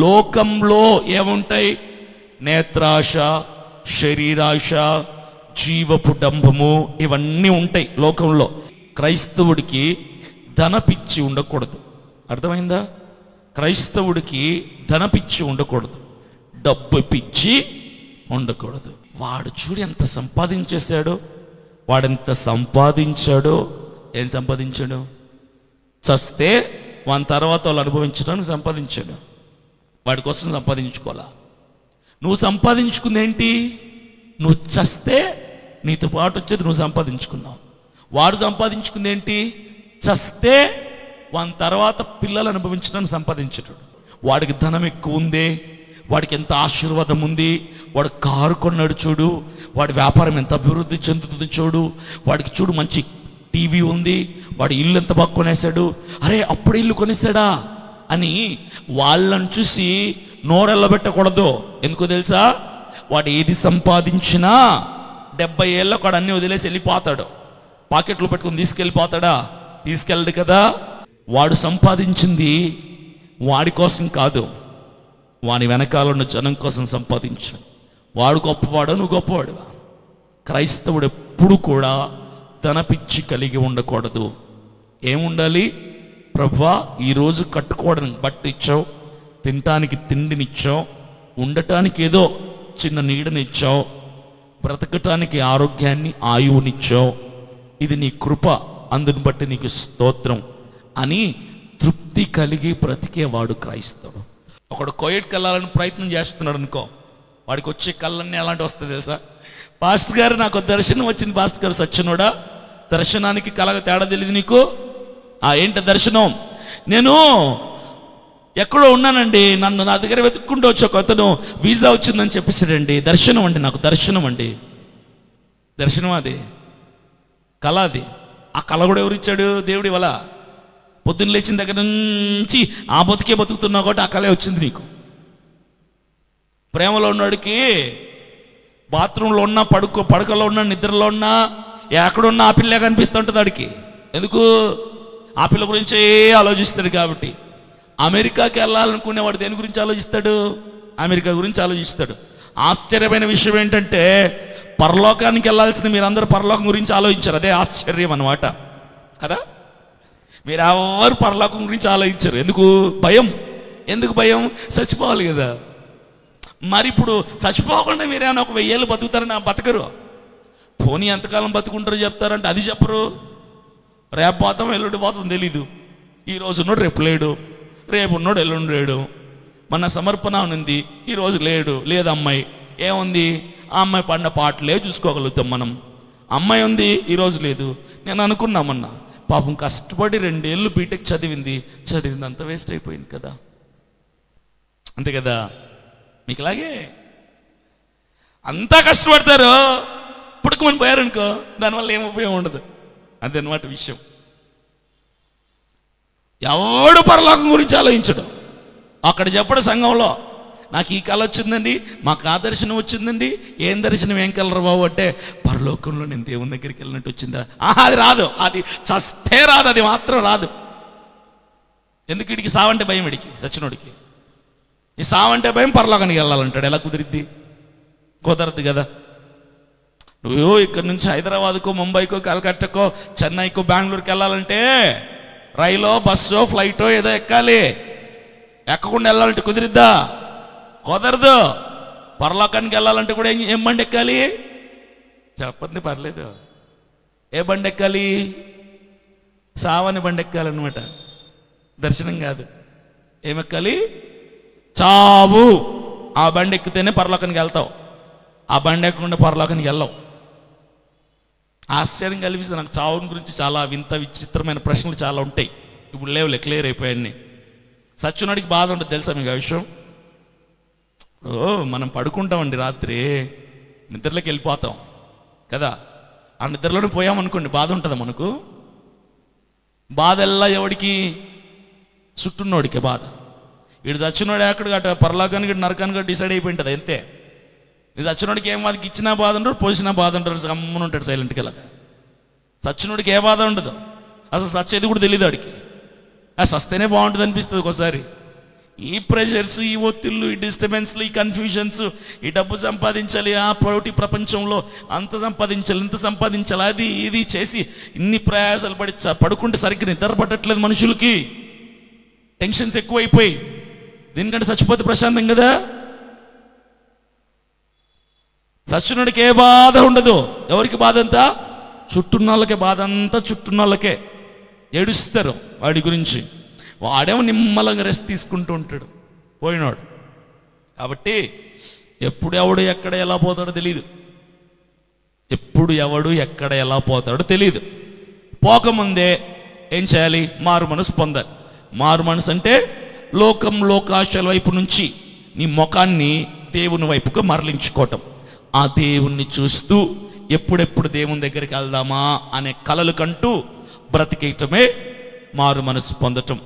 లోకంలో ఏముంటాయి? నేత్రాశ, శరీరాశ, జీవపు డంబము, ఇవన్నీ ఉంటాయి లోకంలో. క్రైస్తవుడికి ధనపిచ్చి ఉండకూడదు. అర్థమైందా? క్రైస్తవుడికి ధనపిచ్చి ఉండకూడదు, డబ్బు పిచ్చి ఉండకూడదు. వాడు చూడు ఎంత సంపాదించేశాడో, వాడెంత సంపాదించాడో. ఏం సంపాదించాడు? చస్తే వాని తర్వాత వాళ్ళు అనుభవించడానికి సంపాదించాడు. వాడి కోసం సంపాదించుకోవాలా. నువ్వు సంపాదించుకుంది ఏంటి? నువ్వు చస్తే నీతో పాటు వచ్చేది నువ్వు సంపాదించుకున్నావు. వాడు సంపాదించుకుంది ఏంటి? చస్తే వాని తర్వాత పిల్లలు అనుభవించడానికి సంపాదించాడు. వాడికి ధనం ఎక్కువ ఉంది, వాడికి ఎంత ఆశీర్వాదం ఉంది, వాడు కారు కొన్నాడు చూడు, వాడి వ్యాపారం ఎంత అభివృద్ధి చెందుతుంది చూడు, వాడికి చూడు మంచి టీవీ ఉంది, వాడి ఇల్లు ఎంత బాగా కొనేశాడు, అరే అప్పుడు ఇల్లు కొనేశాడా అని వాళ్ళని చూసి నోరెళ్ళబెట్టకూడదు. ఎందుకో తెలుసా? వాడు ఏది సంపాదించినా 70 ఏళ్ళకు వాడు అన్నీ వదిలేసి వెళ్ళిపోతాడు. పాకెట్లో పెట్టుకుని తీసుకెళ్ళిపోతాడా? తీసుకెళ్ళడు కదా. వాడు సంపాదించింది వాడి కోసం కాదు, వాని వెనకాల ఉన్న జనం కోసం సంపాదించు. వాడు గొప్పవాడు, నువ్వు గొప్పవాడువా? క్రైస్తవుడు ఎప్పుడు కూడా ధనపిచ్చి కలిగి ఉండకూడదు. ఏముండాలి? ప్రభువా, ఈరోజు కట్టుకోవడానికి బట్ట ఇచ్చావు, తినటానికి తిండినిచ్చావు, ఉండటానికి ఏదో చిన్న నీడనిచ్చావు, బ్రతకటానికి ఆరోగ్యాన్ని, ఆయువునిచ్చావు. ఇది నీ కృప, అందుని బట్టి నీకు స్తోత్రం అని తృప్తి కలిగి బ్రతికేవాడు క్రైస్తవుడు. ఒకడు కోయట్కి వెళ్ళాలని ప్రయత్నం చేస్తున్నాడు అనుకో, వాడికి వచ్చే కళ్ళన్నీ ఎలాంటి వస్తాయి తెలుసా? పాస్టర్ గారు నాకు దర్శనం వచ్చింది, పాస్టర్ గారు సచ్చినోడా, దర్శనానికి కలగ తేడా తెలియదు నీకు? ఏంటి దర్శనం? నేను ఎక్కడో ఉన్నానండి, నన్ను నా దగ్గర వెతుక్కుంటూ వచ్చి ఒక అతను వీసా వచ్చిందని చెప్పేసాడండి. దర్శనం అండి, నాకు దర్శనం అండి. దర్శనం అది కళ. అది ఆ కళ కూడా ఎవరిచ్చాడు? దేవుడి వల్ల. పొద్దున్న లేచిన దగ్గర నుంచి ఆ బతుకే బతుకుతున్నావు కాబట్టి ఆ కళే వచ్చింది నీకు. ప్రేమలో ఉన్నవాడికి బాత్రూంలో ఉన్నా, పడకలో ఉన్నా, నిద్రలో ఉన్నా, ఎక్కడున్నా ఆ పిల్లే కనిపిస్తూ ఉంటుంది వాడికి. ఎందుకు? ఆ పిల్ల గురించే ఆలోచిస్తాడు కాబట్టి. అమెరికాకి వెళ్ళాలనుకునేవాడు దేని గురించి ఆలోచిస్తాడు? అమెరికా గురించి ఆలోచిస్తాడు. ఆశ్చర్యమైన విషయం ఏంటంటే, పరలోకానికి వెళ్ళాల్సిన మీరందరూ పరలోకం గురించి ఆలోచించారు. అదే ఆశ్చర్యం అన్నమాట కదా. మీరు ఎవరు పరలోకం గురించి ఆలోచించారు. ఎందుకు? భయం. ఎందుకు భయం? చచ్చిపోవాలి కదా. మరి ఇప్పుడు చచ్చిపోకుండా మీరేమైనా ఒక 1000 ఏళ్ళు బతుకుతారని బతకరు. పోనీ ఎంతకాలం బతుకుంటారో చెప్తారంటే అది చెప్పరు. రేపు పోతాం, ఎల్లుండి పోతాం తెలీదు. ఈరోజు ఉన్నాడు, రేపు లేడు, రేపు ఉన్నాడు, ఎల్లుండి లేడు. మన సమర్పణ ఉంది, ఈరోజు లేడు. లేదు అమ్మాయి, ఏముంది? ఆ అమ్మాయి పాడిన పాటలే చూసుకోగలుగుతాం మనం. అమ్మాయి ఉంది, ఈరోజు లేదు. నేను అనుకున్నామన్నా, పాపం కష్టపడి 2 ఏళ్ళు బీటెక్ చదివింది అంతా వేస్ట్ అయిపోయింది కదా. అంతే కదా. మీకు ఇలాగే అంతా కష్టపడతారు, పుట్టుకమని పోయారనుకో, దానివల్ల ఏం ఉపయోగం ఉండదు. అదనమాట విషయం. ఎవడు పరలోకం గురించి ఆలోచించడు. అక్కడ చెప్పడు సంఘంలో, నాకు ఈ కళ వచ్చిందండి, మాకు ఆ దర్శనం వచ్చిందండి. ఏం దర్శనం, ఏం కలరు బాబు అంటే, పరలోకంలో నేను దేవుని దగ్గరికి వెళ్ళినట్టు వచ్చిందా? అది రాదు, అది చస్తే రాదు, అది మాత్రం రాదు. ఎందుకు? వీడికి సావంటే భయం, వీడికి చచ్చినోడికి. ఈ సావంటే భయం, పరలోకానికి వెళ్ళాలంటాడు. ఎలా కుదిరిద్ది? కుదరదు కదా. నువ్వు ఇక్కడ నుంచి హైదరాబాద్కో, ముంబైకో, కలకట్టకో, చెన్నైకో, బెంగళూరుకి వెళ్ళాలంటే రైలో, బస్సో, ఫ్లైటో ఏదో ఎక్కాలి. ఎక్కకుండా వెళ్ళాలంటే కుదిరిద్దా? కుదరదు. పరలోకానికి వెళ్ళాలంటే కూడా ఏం బండి ఎక్కాలి చెప్పండి? పర్లేదు, ఏ బండి ఎక్కాలి? సావని బండి ఎక్కాలన్నమాట. దర్శనం కాదు. ఏమెక్కాలి? చావు. ఆ బండి ఎక్కితేనే పరలోకానికి వెళ్తావు. ఆ బండి ఎక్కకుండా పరలోకానికి వెళ్ళవు. ఆశ్చర్యం కల్పిస్తుంది నాకు. చావుని గురించి చాలా వింత విచిత్రమైన ప్రశ్నలు చాలా ఉంటాయి. ఇప్పుడు లేవులే, క్లియర్ అయిపోయాన్ని. సచ్చునాడికి బాధ ఉంటుంది తెలుసా మీకు ఆ విషయం? మనం పడుకుంటామండి, రాత్రి నిద్రలోకి వెళ్ళిపోతాం కదా. ఆ నిద్రలోనే పోయామనుకోండి, బాధ ఉంటుందా మనకు? బాధ ఎలా ఎవడికి? చుట్టున్నోడికే బాధ. వీడు చచ్చినోడు ఎక్కడ పరలోకానికి నరకానికి డిసైడ్ అయిపోయి ఉంటుంది అంతే. ఇది చచ్చినోడికి ఏం బాధకి ఇచ్చినా బాధ ఉండరు, పోసినా బాధ ఉంటారు, గమ్మున ఉంటాడు సైలెంట్కి. ఇలాగా చచ్చినోడికి ఏ బాధ ఉండదు, అసలు చచ్చేది కూడా తెలియదు వాడికి. సస్తేనే బాగుంటుంది అనిపిస్తుంది ఒకసారి. ఈ ప్రెషర్స్, ఈ ఒత్తిళ్ళు, ఈ డిస్టర్బెన్స్లు, ఈ కన్ఫ్యూజన్స్, ఈ డబ్బు సంపాదించాలి, ఆ పోటీ ప్రపంచంలో అంత సంపాదించాలి, ఇంత సంపాదించాలి, అది ఇది చేసి ఇన్ని ప్రయాసాలు పడి పడుకుంటే సరిగ్గా నిద్ర పట్టట్లేదు మనుషులకి. టెన్షన్స్ ఎక్కువైపోయి దీనికంటే చచ్చిపోతే ప్రశాంతం కదా. చచ్చినోడికి ఏ బాధ ఉండదు. ఎవరికి బాధ అంతా? చుట్టూన్న వాళ్ళకే బాధ, అంతా చుట్టూన్న వాళ్ళకే. ఏడుస్తారు వాడి గురించి. వాడేమో నిమ్మలంగా రెస్ట్ తీసుకుంటూ ఉంటాడు పోయినాడు. కాబట్టి ఎప్పుడు ఎవడు ఎక్కడ ఎలా పోతాడో తెలియదు. ఎప్పుడు ఎవడు ఎక్కడ ఎలా పోతాడో తెలియదు. పోకముందే ఏం చేయాలి? మారు మనసు పొందాలి. మారు మనసు అంటే లోకాశాల వైపు నుంచి నీ ముఖాన్ని దేవుని వైపుగా మరలించుకోవటం. ఆ దేవుణ్ణి చూస్తూ ఎప్పుడెప్పుడు దేవుని దగ్గరికి వెళ్దామా అనే కలలు కంటూ బ్రతికేయటమే మారు మనసు పొందటం.